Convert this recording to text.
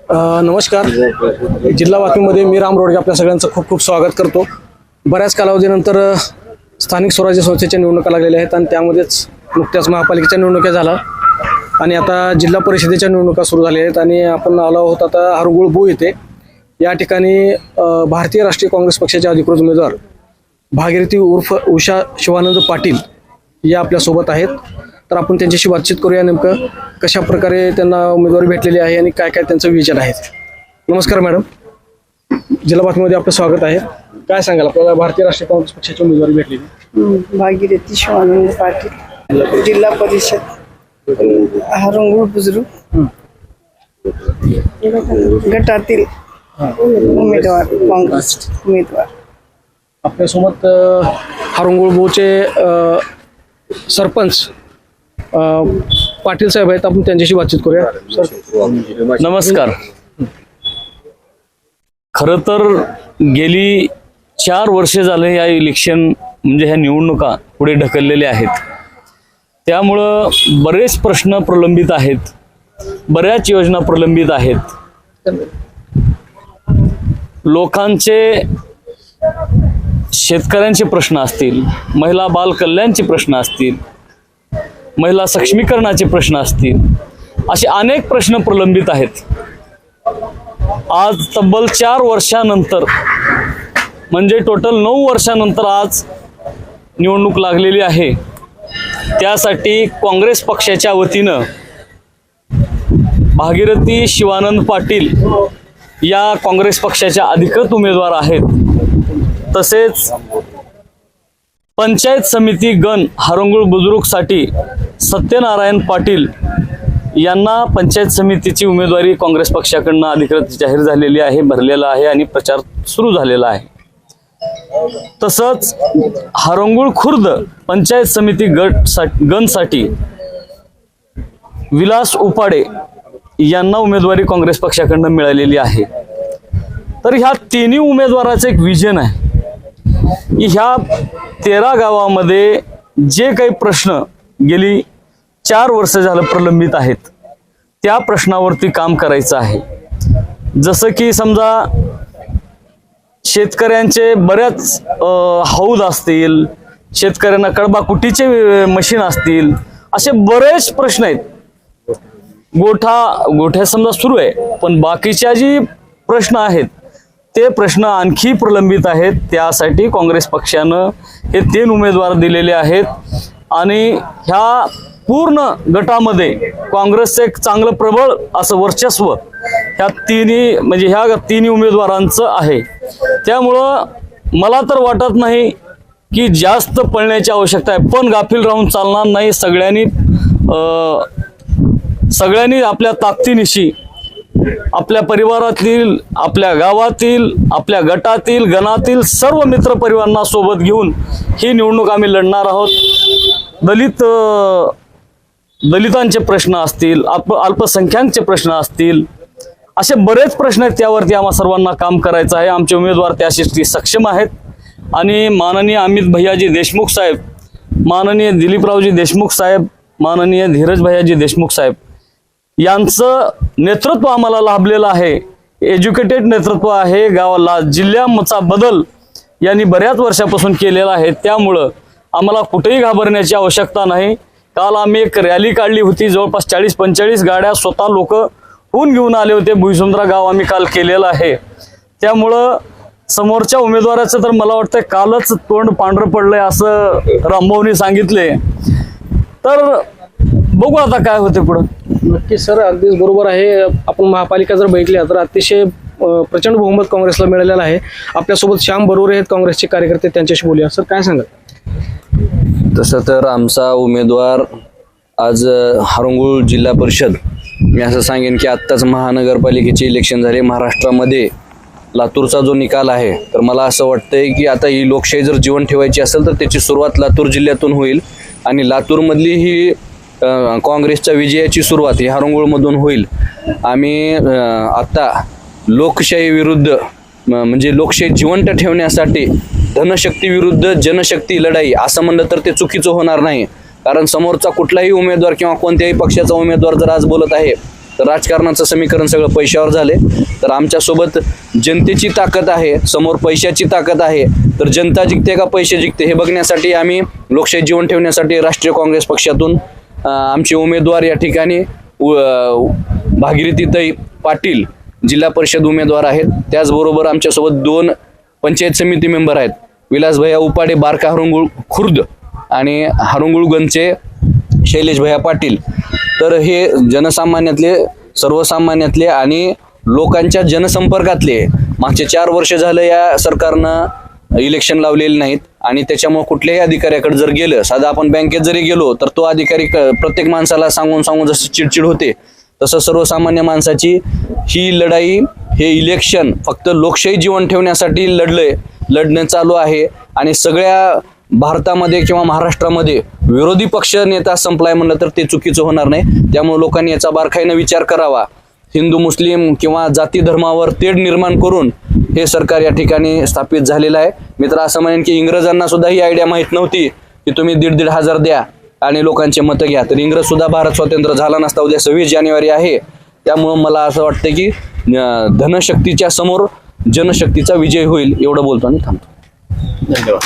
नमस्कार. जिल्हा बातमीमध्ये मी राम रोडगे आपल्या सगळ्यांचं खूप खूप स्वागत करतो. बऱ्याच कालावधीनंतर स्थानिक स्वराज्य संस्थेच्या निवडणुका लागलेल्या आहेत आणि त्यामध्येच नुकत्याच महापालिकेच्या निवडणुका झाल्या आणि आता जिल्हा परिषदेच्या निवडणुका सुरू झाल्या आहेत आणि आपण आलो आहोत आता हरंगुळ येथे. या ठिकाणी भारतीय राष्ट्रीय काँग्रेस पक्षाचे अधिकृत उमेदवार भागीरथी उर्फ उषा शिवानंद पाटील या आपल्यासोबत आहेत. तर आपण त्यांच्याशी बातचीत करूया, नेमकं कशा प्रकारे त्यांना उमेदवारी भेटलेली आहे आणि काय काय त्यांचं विजन आहे. नमस्कार मॅडम, जिल्हा बातमीमध्ये आपलं स्वागत आहे. काय सांगाल, आपल्याला भारतीय राष्ट्रीय काँग्रेस पक्षाची उमेदवारी भेटलेली? भागीरथी शिवानंद पाटील, जिल्हा परिषद हरंगुळ बुजुर्ग गटातील उमेदवार, काँग्रेस उमेदवार. आपल्यासोबत हरंगुळचे सरपंच पाटील साहेब आहेत. आपण त्यांच्याशी बातचीत करूया. सर नमस्कार. खरं तर गेली 4 वर्षे झाले या इलेक्शन म्हणजे ह्या निवडणुका पुढे ढकललेल्या आहेत. त्यामुळं बरेच प्रश्न प्रलंबित आहेत, बऱ्याच योजना प्रलंबित आहेत. लोकांचे, शेतकऱ्यांचे प्रश्न असतील, महिला बाल कल्याणचे प्रश्न असतील, महिला सक्षमीकरणाचे प्रश्न असतील, असे अनेक प्रश्न प्रलंबित आहेत. आज तब्बल 4 वर्षानंतर म्हणजे टोटल 9 वर्षानंतर आज निवडणूक लागलेली आहे. त्यासाठी काँग्रेस पक्षाच्या वतीनं भागीरथी शिवानंद पाटील या काँग्रेस पक्षाच्या अधिकृत उमेदवार आहेत. तसेच पंचायत समिती गण हरंगुळ बुजुर्गसाठी सत्यनारायण पाटील यांना पंचायत समितीची उमेदवारी काँग्रेस पक्षाकडून अधिकृत जाहीर झालेली आहे, भरलेला आहे आणि प्रचार सुरू झालेला आहे. तसंच हरंगुळ खुर्द पंचायत समिती गणसाठी विलास उपाडे यांना उमेदवारी काँग्रेस पक्षाकडून मिळालेली आहे. तर ह्या तिन्ही उमेदवाराचं एक विजन आहे. ह्या 13 गावामध्ये जे काही प्रश्न गेली 4 वर्ष झालं प्रलंबित आहेत, त्या प्रश्नावरती काम करायचं आहे. जसं की समजा शेतकऱ्यांचे बऱ्याच हौद असतील, शेतकऱ्यांना कडबाकुटीचे मशीन असतील, असे बरेच प्रश्न आहेत. गोठ्या समजा सुरू आहे, पण बाकीच्या जी प्रश्न आहेत ते प्रश्न आणखी प्रलंबित आहेत. त्यासाठी काँग्रेस पक्षानं हे 3 उमेदवार दिलेले आहेत आणि ह्या पूर्ण गटामध्ये काँग्रेसचं एक चांगलं प्रबळ असं वर्चस्व ह्या तिन्ही उमेदवारांचं आहे. त्यामुळं मला तर वाटत नाही की जास्त पळण्याची आवश्यकता आहे, पण गाफील राहून चालणार नाही. सगळ्यांनी आपल्या ताकदीनिशी आपल्या परिवारातील, आपल्या गावातील, आपल्या गटातील, गणातील सर्व मित्र परिवारांना सोबत घेऊन ही निवडणूक आम्ही लढणार आहोत. दलितांचे प्रश्न असतील, अल्पसंख्याकांचे प्रश्न असतील, असे बरेच प्रश्न आहेत. त्यावरती आम्हा सर्वांना काम करायचं आहे. आमचे उमेदवार त्यासाठी सक्षम आहेत आणि माननीय अमित भैयाजी देशमुख साहेब, माननीय दिलीपरावजी देशमुख साहेब, माननीय धीरज भैयाजी देशमुख साहेब यांचं नेतृत्व आम्हाला लाभलेलं आहे. एज्युकेटेड नेतृत्व आहे. गावाला जिल्ह्याचा बदल यांनी बऱ्याच वर्षापासून केलेला आहे. त्यामुळं आम्हाला कुठेही घाबरण्याची आवश्यकता नाही. काल आम्ही एक रॅली काढली होती, जवळपास 40-45 गाड्या स्वतः लोक होऊन घेऊन आले होते. भुईसुंद्रा गाव आम्ही काल केलेलं आहे. त्यामुळं समोरच्या उमेदवाराचं तर मला वाटतं कालच तोंड पांढरं पडलंय असं रामभाऊनी सांगितले. तर बघू आता काय होते पुढं. नक्की सर, अगदीच बरोबर आहे. आपण महापालिका जर बघितली तर अतिशय प्रचंड बहुमत काँग्रेसला मिळालेलं आहे. आपल्यासोबत श्याम बरोबर आहेत काँग्रेसचे कार्यकर्ते, त्यांच्याशी बोलूया. सर काय सांगाल? तसं तर आमचा उमेदवार आज हरंगुळ जिल्हा परिषद, मी असं सांगेन की आत्ताच महानगरपालिकेचे इलेक्शन झाले महाराष्ट्रामध्ये. लातूरचा जो निकाल आहे, तर मला असं वाटतंय की आता ही लोकशाही जर जिवंत ठेवायची असेल तर त्याची सुरुवात लातूर जिल्ह्यातून होईल आणि लातूरमधली ही काँग्रेसच्या विजयाची सुरुवात ही हरंगुळमधून होईल. आम्ही आता लोकशाही विरुद्ध म्हणजे लोकशाही जिवंत ठेवण्यासाठी धनशक्ती विरुद्ध जनशक्ती लढाई असं म्हणलं तर ते चुकीचं होणार नाही. कारण समोरचा कुठलाही उमेदवार किंवा कोणत्याही पक्षाचा उमेदवार जर आज बोलत आहे तर राजकारणाचं समीकरण सगळं पैशावर झाले. तर आमच्यासोबत जनतेची ताकद आहे, समोर पैशाची ताकद आहे. तर जनता जिंकते का पैसे जिंकते हे बघण्यासाठी आम्ही लोकशाही जीवन ठेवण्यासाठी राष्ट्रीय काँग्रेस पक्षातून आमचे उमेदवार या ठिकाणी भागीरथीताई पाटील जिल्हा परिषद उमेदवार आहेत. त्याचबरोबर आमच्यासोबत 2 पंचायत समिती मेंबर आहेत, विलास भैया उपाडे बारका हरुंगुळ खुर्द आणि हरुंगुळगंजचे शैलेश भैया पाटील. तर हे जनसामान्यातले, सर्वसामान्यातले आणि लोकांच्या जनसंपर्कातले. मागचे 4 वर्ष झालं या सरकारनं इलेक्शन लावलेले नाहीत आणि त्याच्यामुळे कुठल्याही अधिकाऱ्याकडे जर गेलं, साधा आपण बँकेत जरी गेलो तर तो अधिकारी प्रत्येक माणसाला सांगून जसं चिडचिड होते तसं सर्वसामान्य माणसाची ही लढाई, हे इलेक्शन फक्त लोकशाही जीवन ठेवण्यासाठी लढणं चालू आहे. आणि सगळ्या भारतामध्ये किंवा महाराष्ट्रामध्ये विरोधी पक्ष नेता संपलाय म्हणलं तर ते चुकीचं होणार नाही. त्यामुळे लोकांनी याचा बारकाईनं विचार करावा. हिंदू मुस्लिम किंवा जाती धर्मावर तेढ निर्माण करून हे सरकार या ठिकाणी स्थापित झालेलं आहे. मित्र असं म्हणेन की इंग्रजांना सुद्धा ही आयडिया माहीत नव्हती की तुम्ही 1,500 द्या आणि लोकांचे मतं घ्या. तर इंग्रज सुद्धा भारत स्वतंत्र झाला नसता. उद्या 26 जानेवारी आहे. त्यामुळं मला असं वाटतं की धनशक्तीच्या समोर जनशक्तीचा विजय होईल. एवढं बोलतो आणि थांबतो. धन्यवाद.